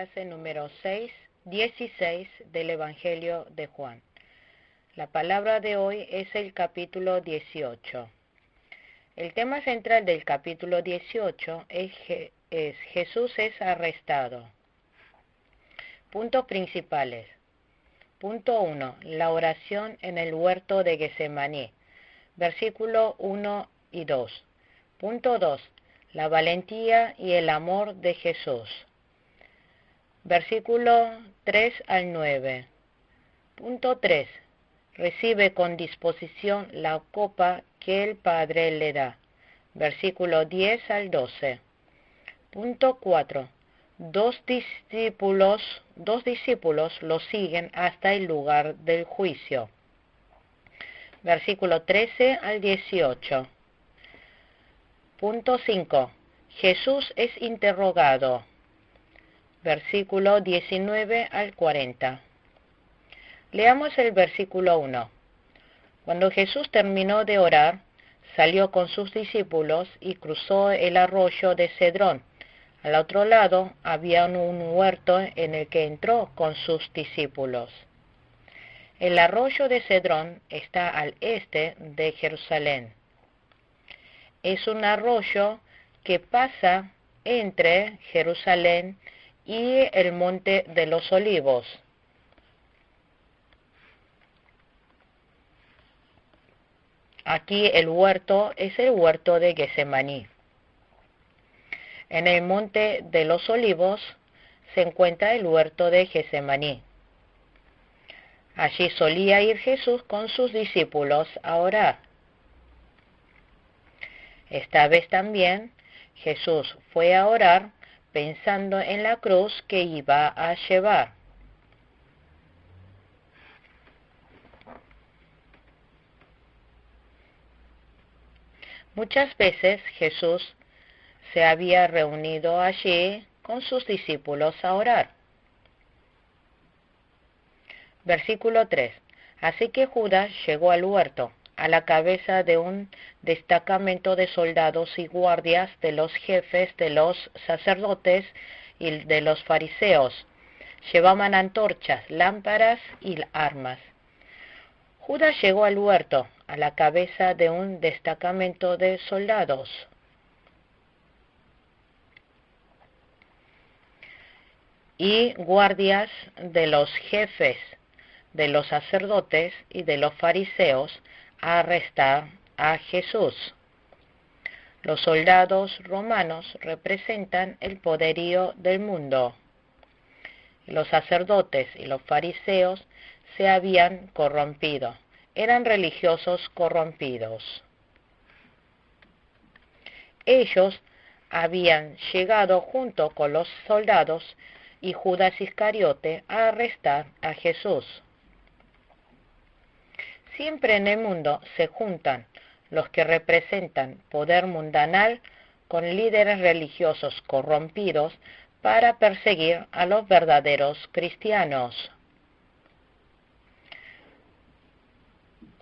clase número 16 del Evangelio de Juan. La palabra de hoy es el capítulo 18. El tema central del capítulo 18 es Jesús es arrestado. Puntos principales. Punto 1. La oración en el huerto de Getsemaní. Versículo 1 y 2. Punto 2. La valentía y el amor de Jesús. Versículo 3 al 9. Punto 3. Recibe con disposición la copa que el Padre le da. Versículo 10 al 12. Punto 4. Dos discípulos lo siguen hasta el lugar del juicio. Versículo 13 al 18. Punto 5. Jesús es interrogado. Versículo 19 al 40. Leamos el versículo 1. Cuando Jesús terminó de orar, salió con sus discípulos y cruzó el arroyo de Cedrón. Al otro lado había un huerto en el que entró con sus discípulos. El arroyo de Cedrón está al este de Jerusalén. Es un arroyo que pasa entre Jerusalén y el Monte de los Olivos. Aquí el huerto es el huerto de Getsemaní. En el Monte de los Olivos se encuentra el huerto de Getsemaní. Allí solía ir Jesús con sus discípulos a orar. Esta vez también Jesús fue a orar pensando en la cruz que iba a llevar. Muchas veces Jesús se había reunido allí con sus discípulos a orar. Versículo 3. Así que Judas llegó al huerto, a la cabeza de un destacamento de soldados y guardias de los jefes de los sacerdotes y de los fariseos. Llevaban antorchas, lámparas y armas. Judas llegó al huerto, a la cabeza de un destacamento de soldados. Y guardias de los jefes de los sacerdotes y de los fariseos a arrestar a Jesús. Los soldados romanos representan el poderío del mundo. Los sacerdotes y los fariseos se habían corrompido, eran religiosos corrompidos. Ellos habían llegado junto con los soldados y Judas Iscariote a arrestar a Jesús. Siempre en el mundo se juntan los que representan poder mundanal con líderes religiosos corrompidos para perseguir a los verdaderos cristianos.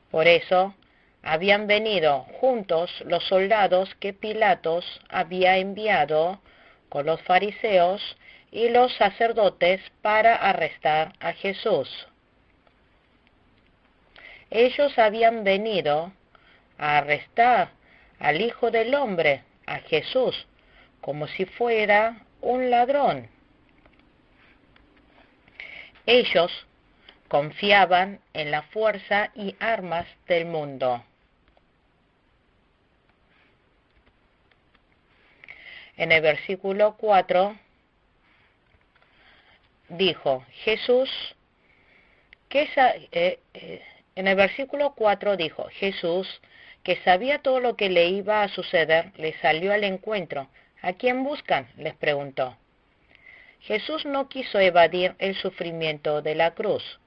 Por eso habían venido juntos los soldados que Pilatos había enviado con los fariseos y los sacerdotes para arrestar a Jesús. Ellos habían venido a arrestar al Hijo del Hombre, a Jesús, como si fuera un ladrón. Ellos confiaban en la fuerza y armas del mundo. En el versículo 4 dijo Jesús, en el versículo 4 dijo Jesús, que sabía todo lo que le iba a suceder, le salió al encuentro. ¿A quién buscan?, les preguntó. Jesús no quiso evadir el sufrimiento de la cruz.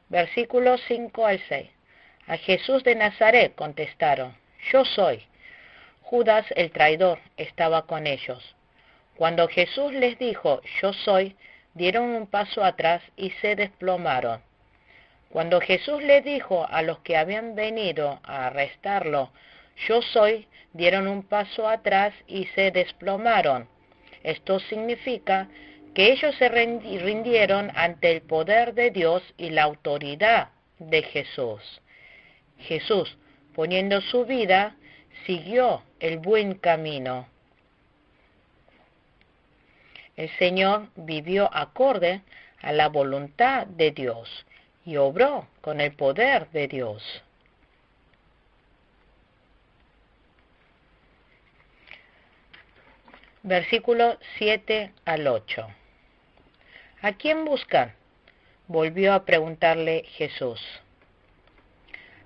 Versículos 5 al 6. A Jesús de Nazaret contestaron, yo soy. Judas el traidor estaba con ellos. Cuando Jesús les dijo, yo soy, dieron un paso atrás y se desplomaron. Cuando Jesús le dijo a los que habían venido a arrestarlo, yo soy, dieron un paso atrás y se desplomaron. Esto significa que ellos se rindieron ante el poder de Dios y la autoridad de Jesús. Jesús, poniendo su vida, siguió el buen camino. El Señor vivió acorde a la voluntad de Dios y obró con el poder de Dios. Versículo 7 al 8. ¿A quién buscan?, volvió a preguntarle Jesús.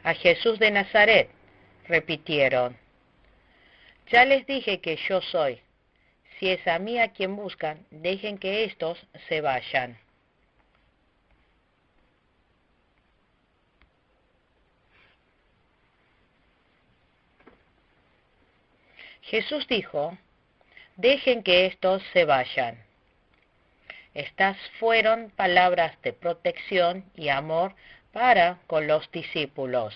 A Jesús de Nazaret, repitieron. Ya les dije que yo soy. Si es a mí a quien buscan, dejen que éstos se vayan. Jesús dijo, dejen que éstos se vayan. Estas fueron palabras de protección y amor para con los discípulos.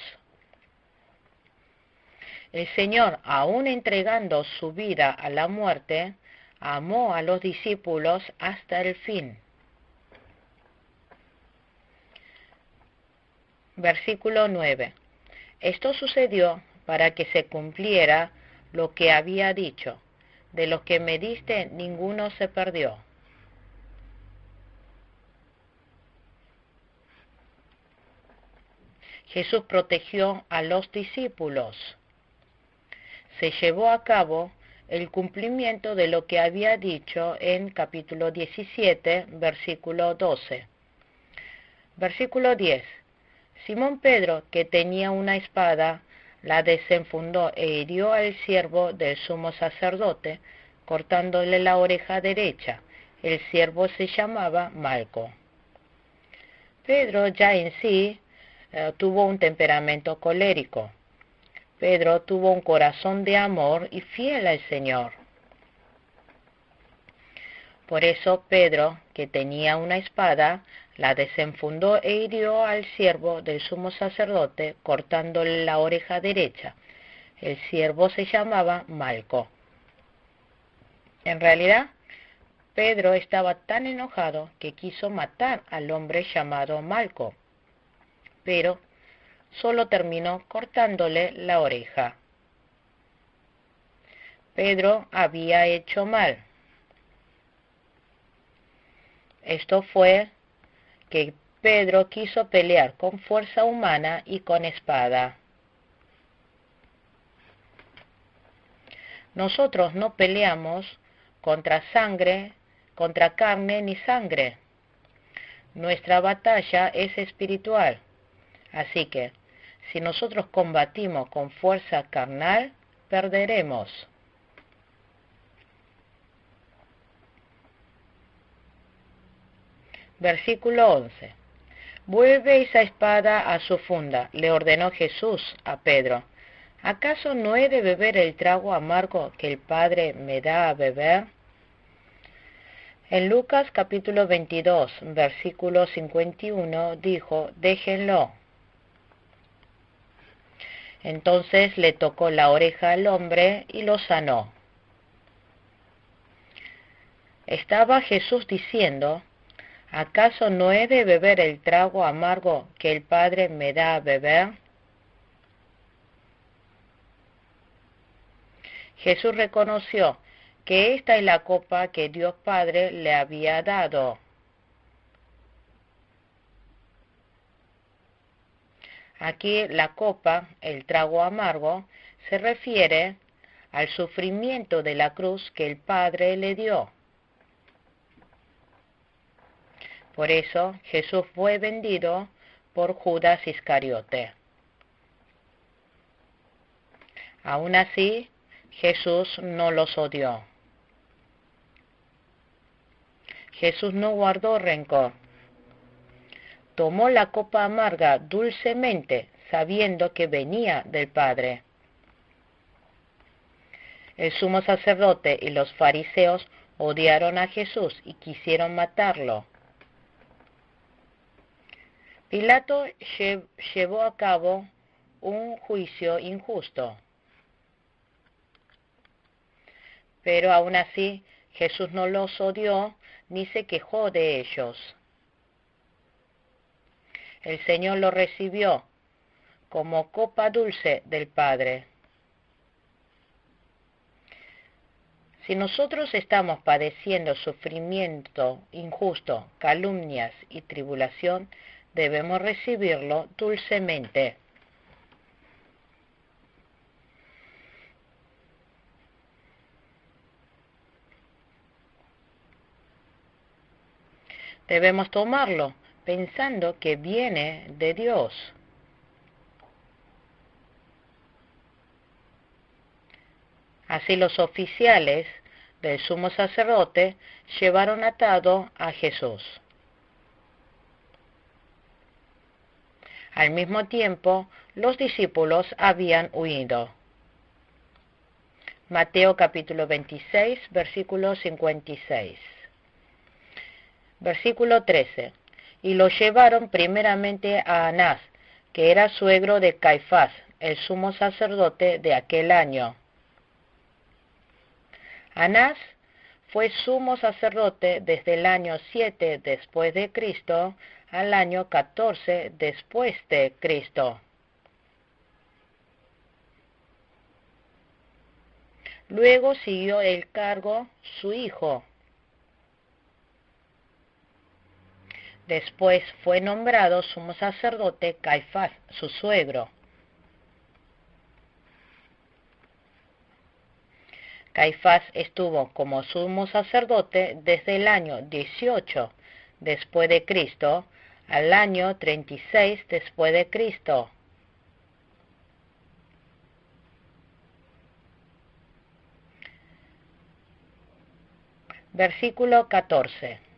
El Señor, aún entregando su vida a la muerte, amó a los discípulos hasta el fin. Versículo 9. Esto sucedió para que se cumpliera lo que había dicho. De los que me diste, ninguno se perdió. Jesús protegió a los discípulos. Se llevó a cabo el cumplimiento de lo que había dicho en capítulo 17, versículo 12. Versículo 10. Simón Pedro, que tenía una espada, la desenfundó e hirió al siervo del sumo sacerdote, cortándole la oreja derecha. El siervo se llamaba Malco. Pedro ya en sí tuvo un temperamento colérico. Pedro tuvo un corazón de amor y fiel al Señor. Por eso Pedro, que tenía una espada, la desenfundó e hirió al siervo del sumo sacerdote, cortándole la oreja derecha. El siervo se llamaba Malco. En realidad, Pedro estaba tan enojado que quiso matar al hombre llamado Malco, pero solo terminó cortándole la oreja. Pedro había hecho mal. Esto fue que Pedro quiso pelear con fuerza humana y con espada. Nosotros no peleamos contra carne ni sangre. Nuestra batalla es espiritual. Así que, si nosotros combatimos con fuerza carnal, perderemos. Versículo 11. Vuelve esa espada a su funda, le ordenó Jesús a Pedro. ¿Acaso no he de beber el trago amargo que el Padre me da a beber? En Lucas capítulo 22, versículo 51, dijo, déjenlo. Entonces le tocó la oreja al hombre y lo sanó. Estaba Jesús diciendo, ¿acaso no he de beber el trago amargo que el Padre me da a beber? Jesús reconoció que esta es la copa que Dios Padre le había dado. Aquí la copa, el trago amargo, se refiere al sufrimiento de la cruz que el Padre le dio. Por eso Jesús fue vendido por Judas Iscariote. Aún así, Jesús no los odió. Jesús no guardó rencor. Tomó la copa amarga dulcemente, sabiendo que venía del Padre. El sumo sacerdote y los fariseos odiaron a Jesús y quisieron matarlo. Pilato llevó a cabo un juicio injusto. Pero aún así, Jesús no los odió ni se quejó de ellos. El Señor lo recibió como copa dulce del Padre. Si nosotros estamos padeciendo sufrimiento injusto, calumnias y tribulación, debemos recibirlo dulcemente. Debemos tomarlo pensando que viene de Dios. Así los oficiales del sumo sacerdote llevaron atado a Jesús. Al mismo tiempo, los discípulos habían huido. Mateo capítulo 26, versículo 56. Versículo 13. Y lo llevaron primeramente a Anás, que era suegro de Caifás, el sumo sacerdote de aquel año. Anás fue sumo sacerdote desde el año 7 después de Cristo al año 14 después de Cristo. Luego siguió el cargo su hijo. Después fue nombrado sumo sacerdote Caifás, su suegro. Caifás estuvo como sumo sacerdote desde el año 18 después de Cristo al año 36 después de Cristo. Versículo 14.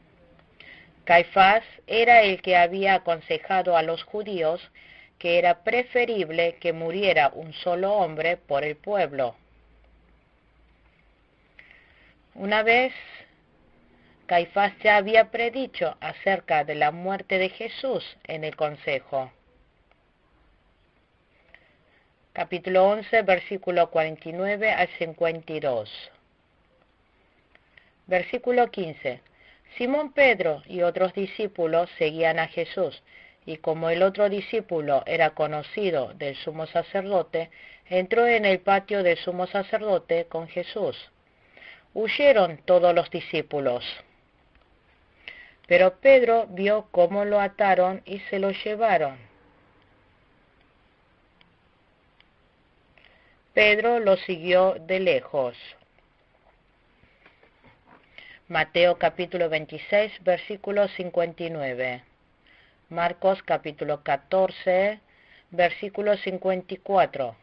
Caifás era el que había aconsejado a los judíos que era preferible que muriera un solo hombre por el pueblo. Una vez, Caifás ya había predicho acerca de la muerte de Jesús en el consejo. Capítulo 11, versículo 49 al 52. Versículo 15. Simón Pedro y otros discípulos seguían a Jesús, y como el otro discípulo era conocido del sumo sacerdote, entró en el patio del sumo sacerdote con Jesús. Huyeron todos los discípulos. Pero Pedro vio cómo lo ataron y se lo llevaron. Pedro lo siguió de lejos. Mateo capítulo 26, versículo 59. Marcos capítulo 14, versículo 54.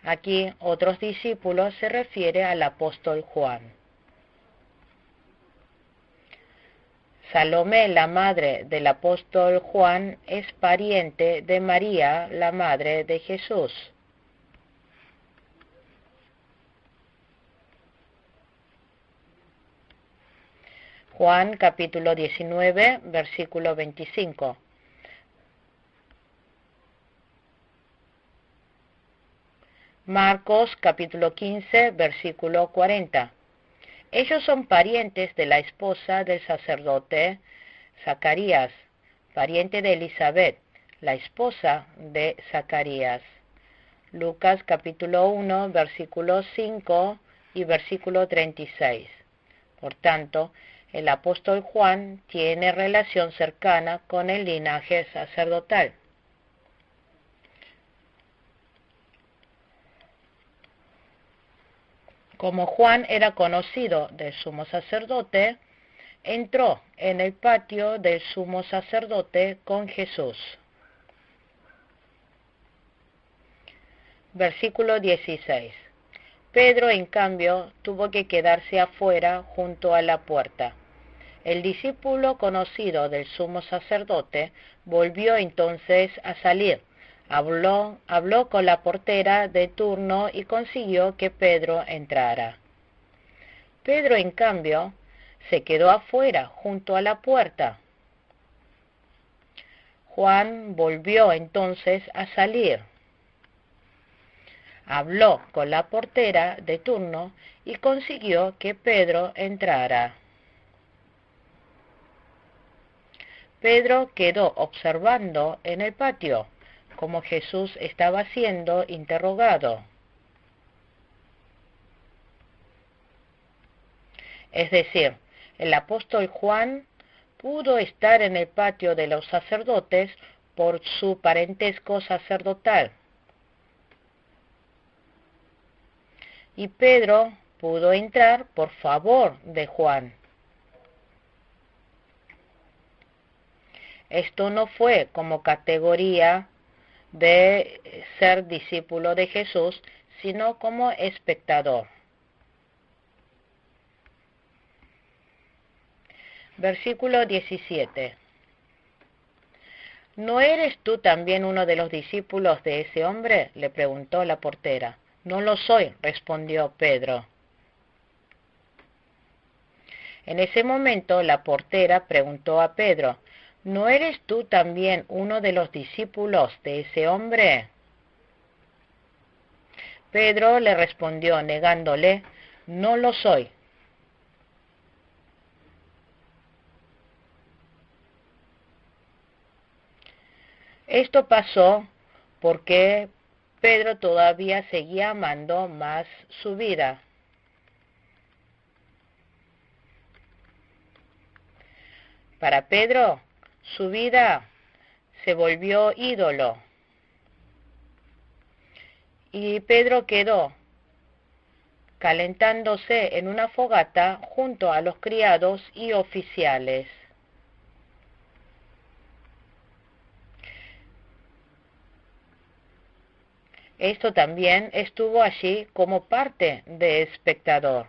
Aquí otros discípulos se refiere al apóstol Juan. Salomé, la madre del apóstol Juan, es pariente de María, la madre de Jesús. Juan capítulo 19, versículo 25. Marcos capítulo 15, versículo 40. Ellos son parientes de la esposa del sacerdote Zacarías, pariente de Elizabeth, la esposa de Zacarías. Lucas capítulo 1, versículo 5 y versículo 36. Por tanto, el apóstol Juan tiene relación cercana con el linaje sacerdotal. Como Juan era conocido del sumo sacerdote, entró en el patio del sumo sacerdote con Jesús. Versículo 16. Pedro, en cambio, tuvo que quedarse afuera junto a la puerta. El discípulo conocido del sumo sacerdote volvió entonces a salir. Habló con la portera de turno y consiguió que Pedro entrara. Pedro, en cambio, se quedó afuera junto a la puerta. Juan volvió entonces a salir. Habló con la portera de turno y consiguió que Pedro entrara. Pedro quedó observando en el patio cómo Jesús estaba siendo interrogado. Es decir, el apóstol Juan pudo estar en el patio de los sacerdotes por su parentesco sacerdotal. Y Pedro pudo entrar por favor de Juan. Esto no fue como categoría de ser discípulo de Jesús, sino como espectador. Versículo 17. ¿No eres tú también uno de los discípulos de ese hombre?, le preguntó la portera. No lo soy, respondió Pedro. En ese momento la portera preguntó a Pedro, ¿no eres tú también uno de los discípulos de ese hombre? Pedro le respondió negándole, no lo soy. Esto pasó porque Pedro todavía seguía amando más su vida. Para Pedro, su vida se volvió ídolo. Y Pedro quedó calentándose en una fogata junto a los criados y oficiales. Esto también estuvo allí como parte de espectador.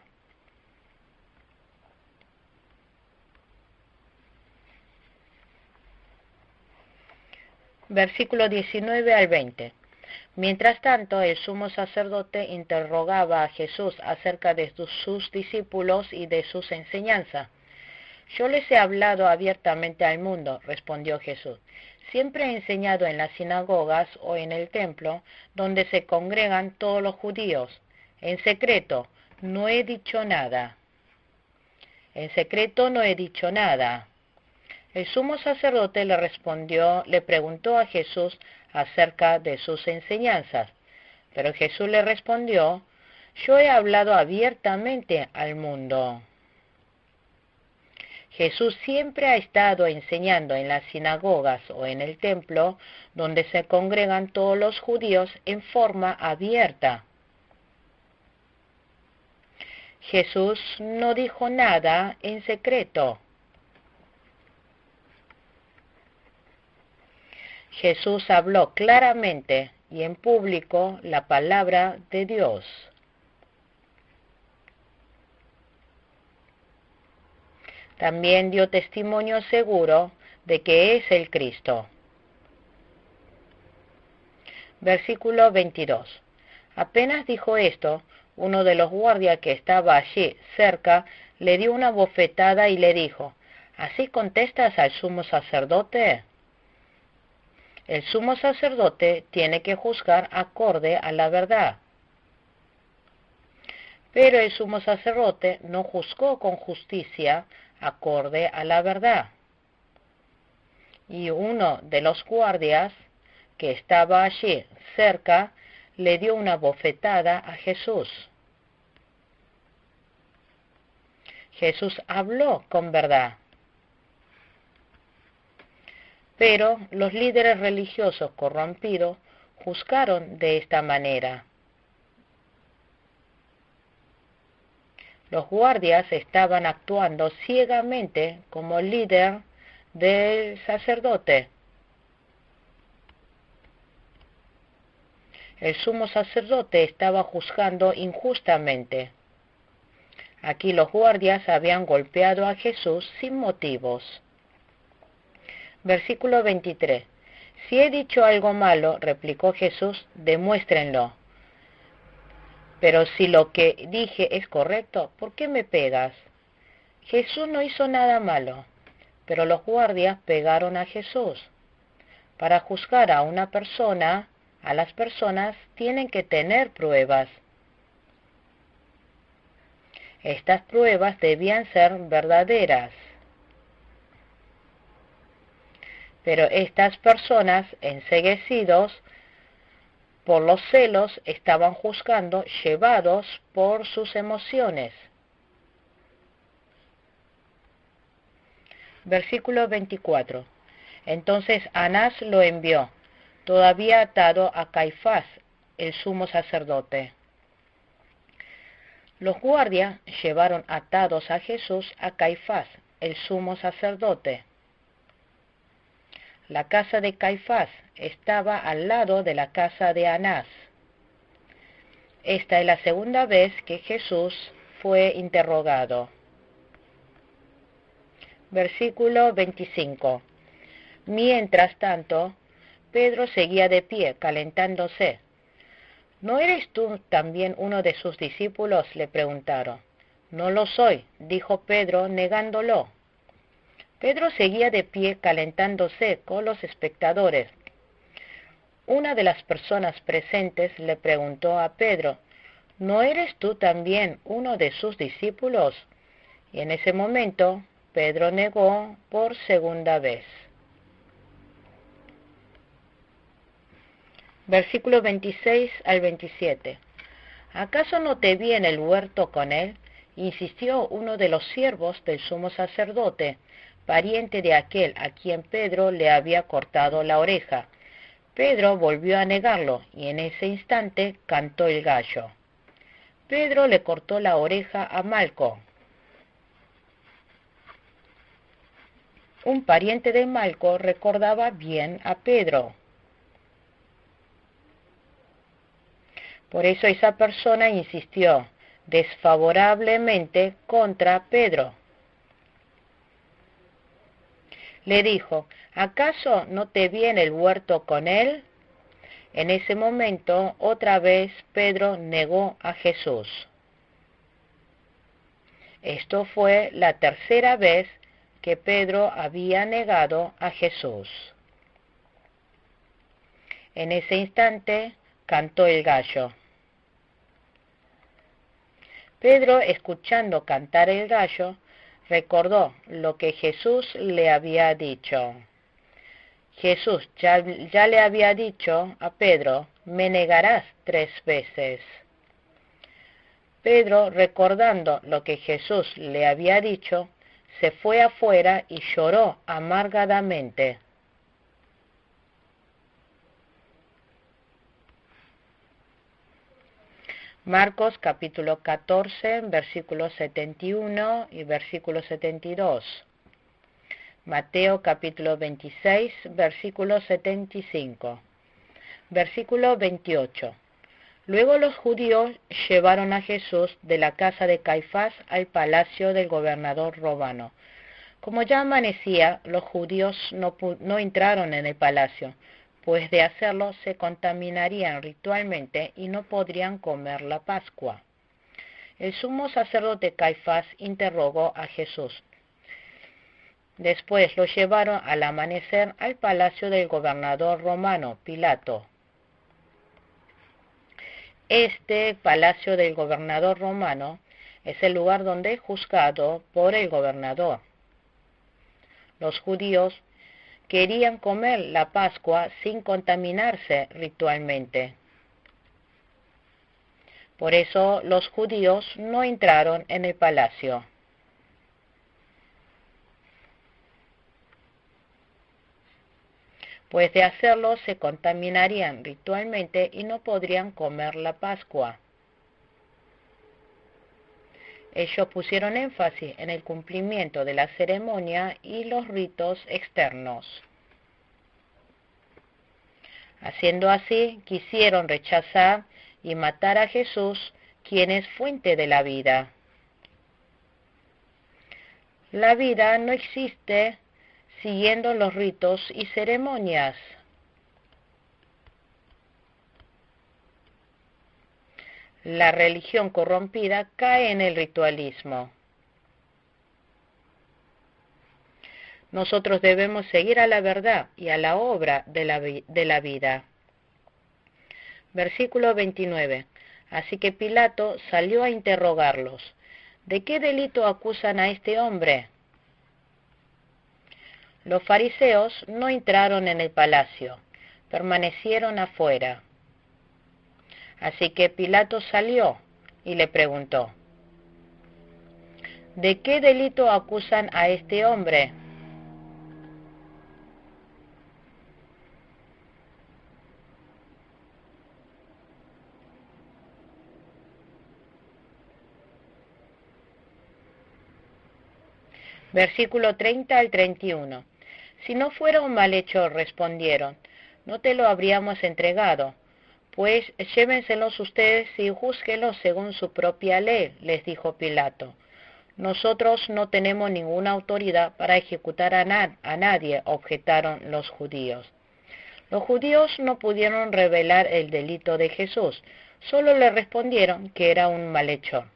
Versículo 19 al 20. Mientras tanto, el sumo sacerdote interrogaba a Jesús acerca de sus discípulos y de sus enseñanzas. Yo les he hablado abiertamente al mundo, respondió Jesús. Siempre he enseñado en las sinagogas o en el templo, donde se congregan todos los judíos. En secreto, no he dicho nada. En secreto no he dicho nada. El sumo sacerdote le preguntó a Jesús acerca de sus enseñanzas. Pero Jesús le respondió, yo he hablado abiertamente al mundo. Jesús siempre ha estado enseñando en las sinagogas o en el templo, donde se congregan todos los judíos, en forma abierta. Jesús no dijo nada en secreto. Jesús habló claramente y en público la palabra de Dios. También dio testimonio seguro de que es el Cristo. Versículo 22. Apenas dijo esto, uno de los guardias que estaba allí cerca le dio una bofetada y le dijo, ¿así contestas al sumo sacerdote? El sumo sacerdote tiene que juzgar acorde a la verdad. Pero el sumo sacerdote no juzgó con justicia acorde a la verdad. Y uno de los guardias que estaba allí cerca le dio una bofetada a Jesús. Jesús habló con verdad. Pero los líderes religiosos corrompidos juzgaron de esta manera. Los guardias estaban actuando ciegamente como líder del sacerdote. El sumo sacerdote estaba juzgando injustamente. Aquí los guardias habían golpeado a Jesús sin motivos. Versículo 23. Si he dicho algo malo, replicó Jesús, demuéstrenlo. Pero si lo que dije es correcto, ¿por qué me pegas? Jesús no hizo nada malo, pero los guardias pegaron a Jesús. Para juzgar a una persona, a las personas tienen que tener pruebas. Estas pruebas debían ser verdaderas. Pero estas personas, enceguecidos por los celos, estaban juzgando, llevados por sus emociones. Versículo 24. Entonces Anás lo envió, todavía atado, a Caifás, el sumo sacerdote. Los guardias llevaron atados a Jesús a Caifás, el sumo sacerdote. La casa de Caifás estaba al lado de la casa de Anás. Esta es la segunda vez que Jesús fue interrogado. Versículo 25. Mientras tanto, Pedro seguía de pie, calentándose. ¿No eres tú también uno de sus discípulos?, le preguntaron. No lo soy, dijo Pedro, negándolo. Pedro seguía de pie, calentándose con los espectadores. Una de las personas presentes le preguntó a Pedro, ¿no eres tú también uno de sus discípulos? Y en ese momento, Pedro negó por segunda vez. Versículo 26 al 27. ¿Acaso no te vi en el huerto con él? Insistió uno de los siervos del sumo sacerdote, pariente de aquel a quien Pedro le había cortado la oreja. Pedro volvió a negarlo, y en ese instante cantó el gallo. Pedro le cortó la oreja a Malco, un pariente de Malco. Recordaba bien a Pedro. Por eso esa persona insistió desfavorablemente contra Pedro. Le dijo, ¿acaso no te vi en el huerto con él? En ese momento, otra vez, Pedro negó a Jesús. Esto fue la tercera vez que Pedro había negado a Jesús. En ese instante, cantó el gallo. Pedro, escuchando cantar el gallo, recordó lo que Jesús le había dicho. Jesús ya le había dicho a Pedro, me negarás 3 veces. Pedro, recordando lo que Jesús le había dicho, se fue afuera y lloró amargadamente. Marcos capítulo 14, versículos 71 y versículo 72. Mateo capítulo 26, versículo 75. Versículo 28. Luego los judíos llevaron a Jesús de la casa de Caifás al palacio del gobernador romano. Como ya amanecía, los judíos no entraron en el palacio, pues de hacerlo se contaminarían ritualmente y no podrían comer la Pascua. El sumo sacerdote Caifás interrogó a Jesús. Después lo llevaron al amanecer al palacio del gobernador romano, Pilato. Este palacio del gobernador romano es el lugar donde es juzgado por el gobernador. Los judíos querían comer la Pascua sin contaminarse ritualmente. Por eso los judíos no entraron en el palacio. Pues de hacerlo se contaminarían ritualmente y no podrían comer la Pascua. Ellos pusieron énfasis en el cumplimiento de la ceremonia y los ritos externos. Haciendo así, quisieron rechazar y matar a Jesús, quien es fuente de la vida. La vida no existe siguiendo los ritos y ceremonias. La religión corrompida cae en el ritualismo. Nosotros debemos seguir a la verdad y a la obra de la vida. Versículo 29. Así que Pilato salió a interrogarlos. ¿De qué delito acusan a este hombre? Los fariseos no entraron en el palacio, permanecieron afuera. Así que Pilato salió y le preguntó: ¿de qué delito acusan a este hombre? Versículo 30 al 31. Si no fuera un malhechor, respondieron, no te lo habríamos entregado. Pues llévenselos ustedes y júzguenlos según su propia ley, les dijo Pilato. Nosotros no tenemos ninguna autoridad para ejecutar a nadie, objetaron los judíos. Los judíos no pudieron revelar el delito de Jesús, solo le respondieron que era un malhechor.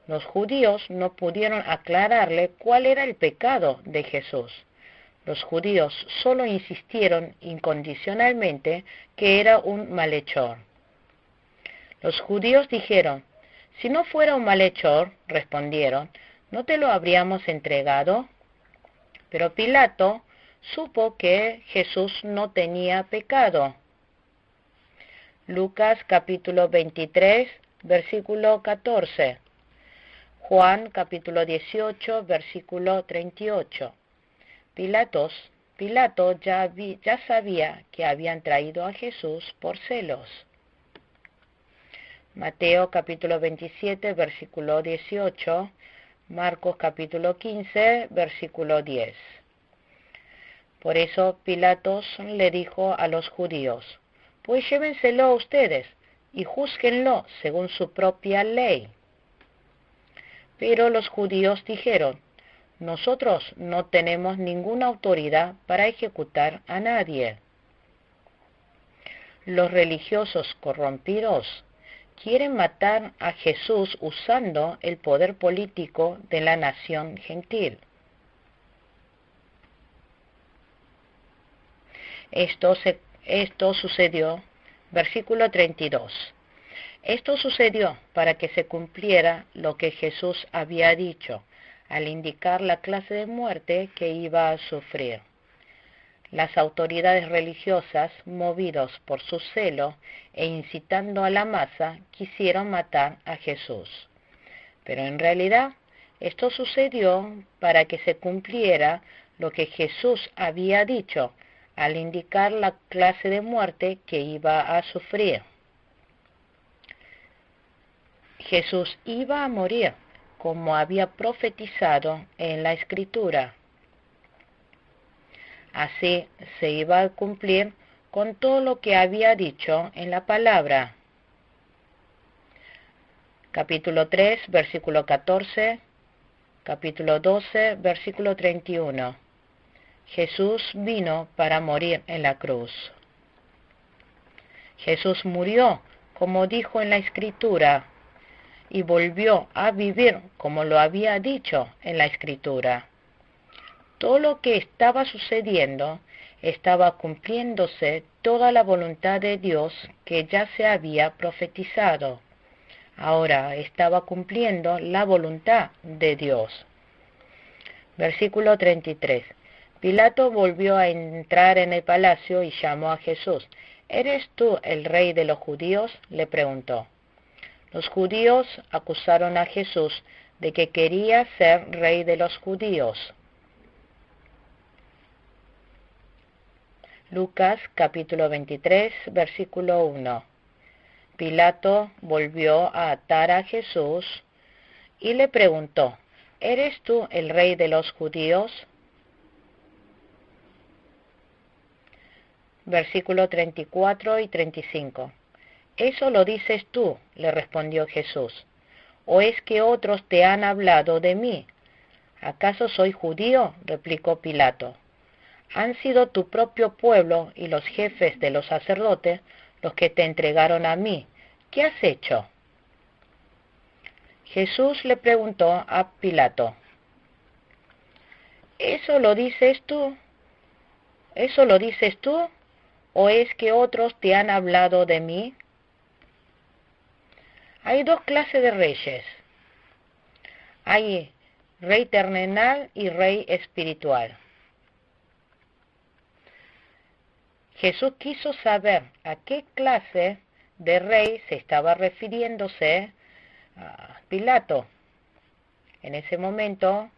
Los judíos no pudieron aclararle cuál era el pecado de Jesús. Los judíos solo insistieron incondicionalmente que era un malhechor. Los judíos dijeron: si no fuera un malhechor, respondieron, ¿no te lo habríamos entregado? Pero Pilato supo que Jesús no tenía pecado. Lucas capítulo 23, versículo 14. Juan capítulo 18, versículo 38. Pilato ya sabía que habían traído a Jesús por celos. Mateo capítulo 27, versículo 18. Marcos capítulo 15, versículo 10. Por eso Pilatos le dijo a los judíos: pues llévenselo ustedes y júzguenlo según su propia ley. Pero los judíos dijeron: nosotros no tenemos ninguna autoridad para ejecutar a nadie. Los religiosos corrompidos quieren matar a Jesús usando el poder político de la nación gentil. Esto sucedió, versículo 32. Esto sucedió para que se cumpliera lo que Jesús había dicho, al indicar la clase de muerte que iba a sufrir. Las autoridades religiosas, movidos por su celo e incitando a la masa, quisieron matar a Jesús. Pero en realidad, esto sucedió para que se cumpliera lo que Jesús había dicho, al indicar la clase de muerte que iba a sufrir. Jesús iba a morir, como había profetizado en la Escritura. Así se iba a cumplir con todo lo que había dicho en la palabra. Capítulo 3, versículo 14, capítulo 12, versículo 31. Jesús vino para morir en la cruz. Jesús murió, como dijo en la Escritura, y volvió a vivir como lo había dicho en la Escritura. Todo lo que estaba sucediendo estaba cumpliéndose toda la voluntad de Dios que ya se había profetizado. Ahora estaba cumpliendo la voluntad de Dios. Versículo 33. Pilato volvió a entrar en el palacio y llamó a Jesús. ¿Eres tú el rey de los judíos?, le preguntó. Los judíos acusaron a Jesús de que quería ser rey de los judíos. Lucas capítulo 23, versículo 1. Pilato volvió a atar a Jesús y le preguntó: ¿eres tú el rey de los judíos? Versículo 34 y 35. ¿Eso lo dices tú?, le respondió Jesús. ¿O es que otros te han hablado de mí? ¿Acaso soy judío?, replicó Pilato. Han sido tu propio pueblo y los jefes de los sacerdotes los que te entregaron a mí. ¿Qué has hecho? Jesús le preguntó a Pilato: ¿Eso lo dices tú? ¿Eso lo dices tú? ¿O es que otros te han hablado de mí? Hay dos clases de reyes. Hay rey terrenal y rey espiritual. Jesús quiso saber a qué clase de rey se estaba refiriéndose a Pilato. En ese momento,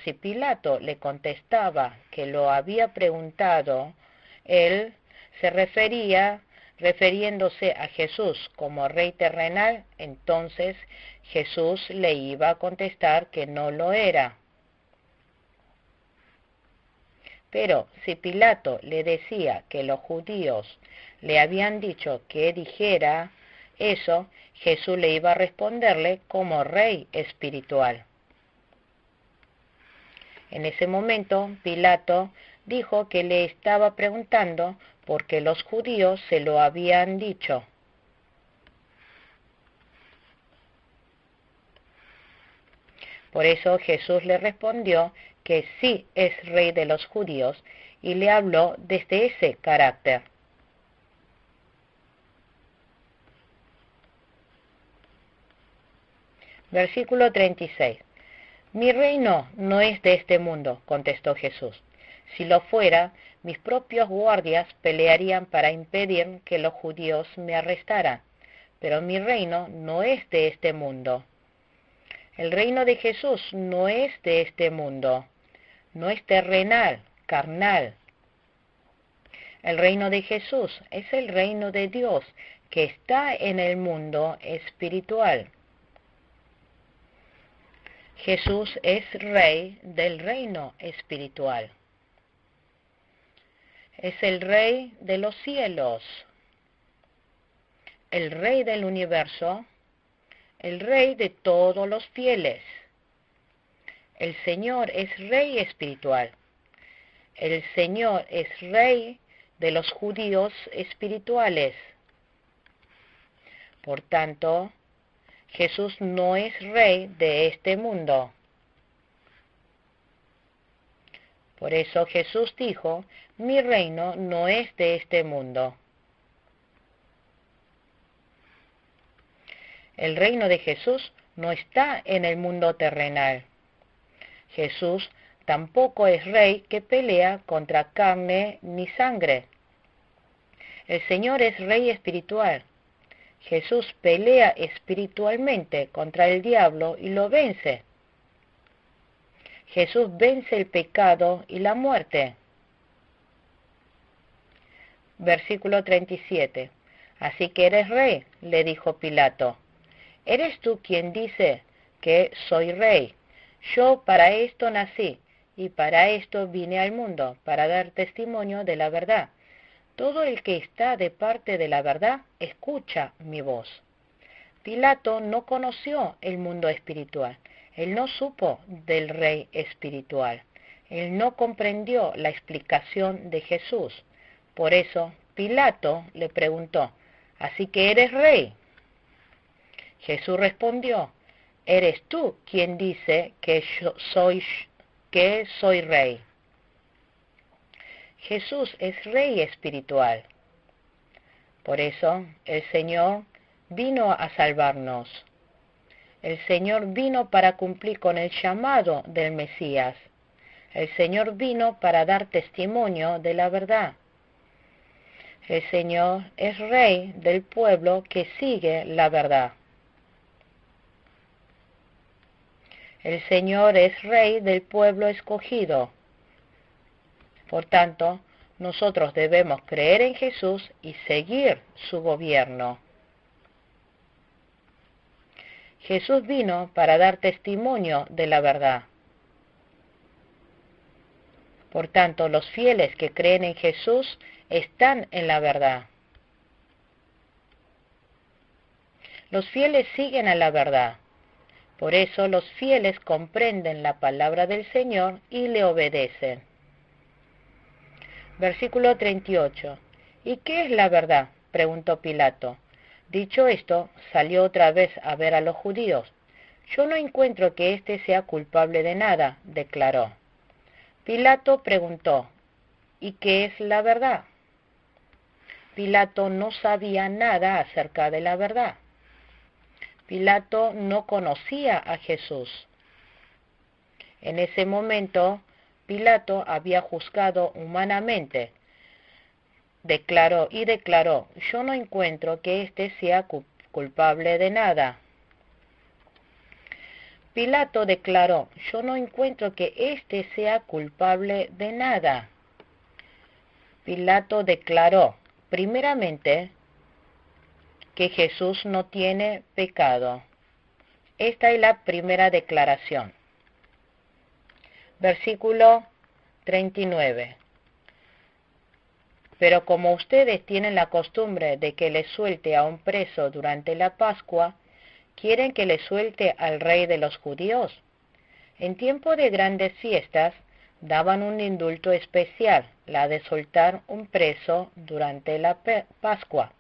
si Pilato le contestaba que lo había preguntado, él se refiriéndose a Jesús como rey terrenal, entonces Jesús le iba a contestar que no lo era. Pero si Pilato le decía que los judíos le habían dicho que dijera eso, Jesús le iba a responderle como rey espiritual. En ese momento, Pilato dijo que le estaba preguntando porque los judíos se lo habían dicho. Por eso Jesús le respondió que sí es rey de los judíos y le habló desde ese carácter. Versículo 36. Mi reino no es de este mundo, contestó Jesús. Si lo fuera, mis propios guardias pelearían para impedir que los judíos me arrestaran. Pero mi reino no es de este mundo. El reino de Jesús no es de este mundo. No es terrenal, carnal. El reino de Jesús es el reino de Dios que está en el mundo espiritual. Jesús es rey del reino espiritual. Es el rey de los cielos, el rey del universo, el rey de todos los fieles. El Señor es rey espiritual. El Señor es rey de los judíos espirituales. Por tanto, Jesús no es rey de este mundo. Por eso Jesús dijo, mi reino no es de este mundo. El reino de Jesús no está en el mundo terrenal. Jesús tampoco es rey que pelea contra carne ni sangre. El Señor es rey espiritual. Jesús pelea espiritualmente contra el diablo y lo vence. Jesús vence el pecado y la muerte. Versículo 37. Así que eres rey, le dijo Pilato. ¿Eres tú quien dice que soy rey? Yo para esto nací y para esto vine al mundo, para dar testimonio de la verdad. Todo el que está de parte de la verdad, escucha mi voz. Pilato no conoció el mundo espiritual. Él no supo del rey espiritual. Él no comprendió la explicación de Jesús. Por eso, Pilato le preguntó, ¿así que eres rey? Jesús respondió, ¿eres tú quien dice que soy rey? Jesús es rey espiritual. Por eso el Señor vino a salvarnos. El Señor vino para cumplir con el llamado del Mesías. El Señor vino para dar testimonio de la verdad. El Señor es rey del pueblo que sigue la verdad. El Señor es rey del pueblo escogido. Por tanto, nosotros debemos creer en Jesús y seguir su gobierno. Jesús vino para dar testimonio de la verdad. Por tanto, los fieles que creen en Jesús están en la verdad. Los fieles siguen a la verdad. Por eso los fieles comprenden la palabra del Señor y le obedecen. Versículo 38. ¿Y qué es la verdad?, preguntó Pilato. Dicho esto, salió otra vez a ver a los judíos. Yo no encuentro que éste sea culpable de nada, declaró. Pilato preguntó, ¿y qué es la verdad? Pilato no sabía nada acerca de la verdad. Pilato no conocía a Jesús. En ese momento, Pilato había juzgado humanamente. Declaró, yo no encuentro que éste sea culpable de nada. Pilato declaró, yo no encuentro que éste sea culpable de nada. Pilato declaró, primeramente, que Jesús no tiene pecado. Esta es la primera declaración. Versículo 39. Pero como ustedes tienen la costumbre de que les suelte a un preso durante la Pascua, ¿quieren que le suelte al rey de los judíos? En tiempo de grandes fiestas, daban un indulto especial, la de soltar un preso durante la Pascua.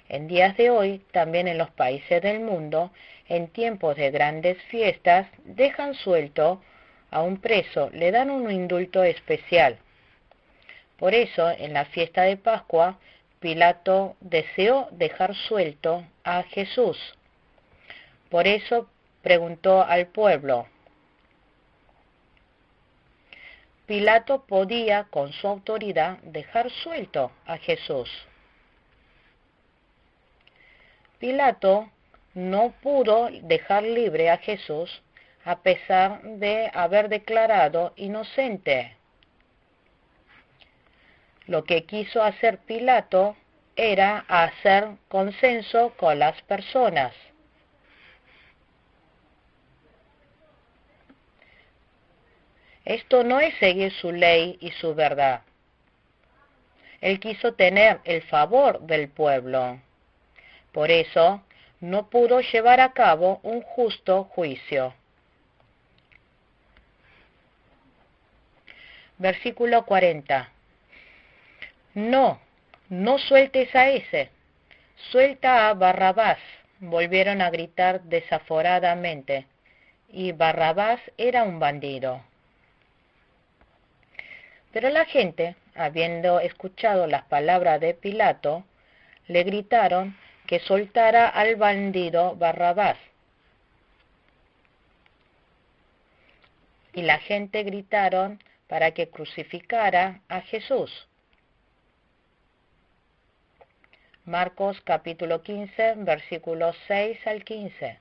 En días de hoy, también en los países del mundo, en tiempos de grandes fiestas, dejan suelto a un preso, le dan un indulto especial. Por eso, en la fiesta de Pascua, Pilato deseó dejar suelto a Jesús. Por eso preguntó al pueblo. Pilato podía, con su autoridad, dejar suelto a Jesús. Pilato no pudo dejar libre a Jesús a pesar de haber declarado inocente. Lo que quiso hacer Pilato era hacer consenso con las personas. Esto no es seguir su ley y su verdad. Él quiso tener el favor del pueblo. Por eso, no pudo llevar a cabo un justo juicio. Versículo 40. No, no sueltes a ese. Suelta a Barrabás. Volvieron a gritar desaforadamente. Y Barrabás era un bandido. Pero la gente, habiendo escuchado las palabras de Pilato, le gritaron que soltara al bandido Barrabás. Y la gente gritaron para que crucificara a Jesús. Marcos capítulo 15, versículos 6 al 15.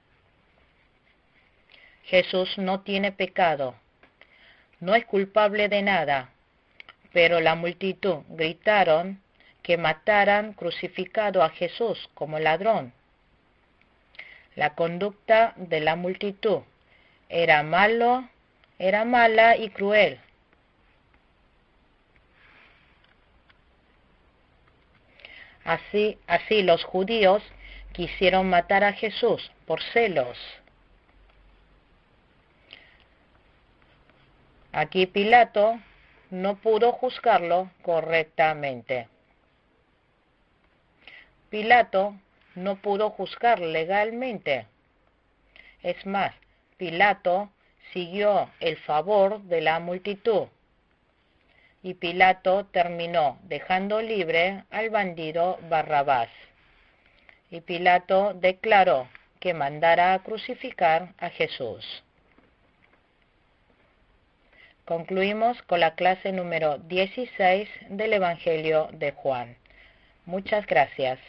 Jesús no tiene pecado, no es culpable de nada, pero la multitud gritaron que mataran crucificado a Jesús como ladrón. La conducta de la multitud era mala y cruel. Así los judíos quisieron matar a Jesús por celos. Aquí Pilato no pudo juzgarlo correctamente. Pilato no pudo juzgar legalmente. Es más, Pilato siguió el favor de la multitud. Y Pilato terminó dejando libre al bandido Barrabás. Y Pilato declaró que mandara a crucificar a Jesús. Concluimos con la clase número 16 del Evangelio de Juan. Muchas gracias.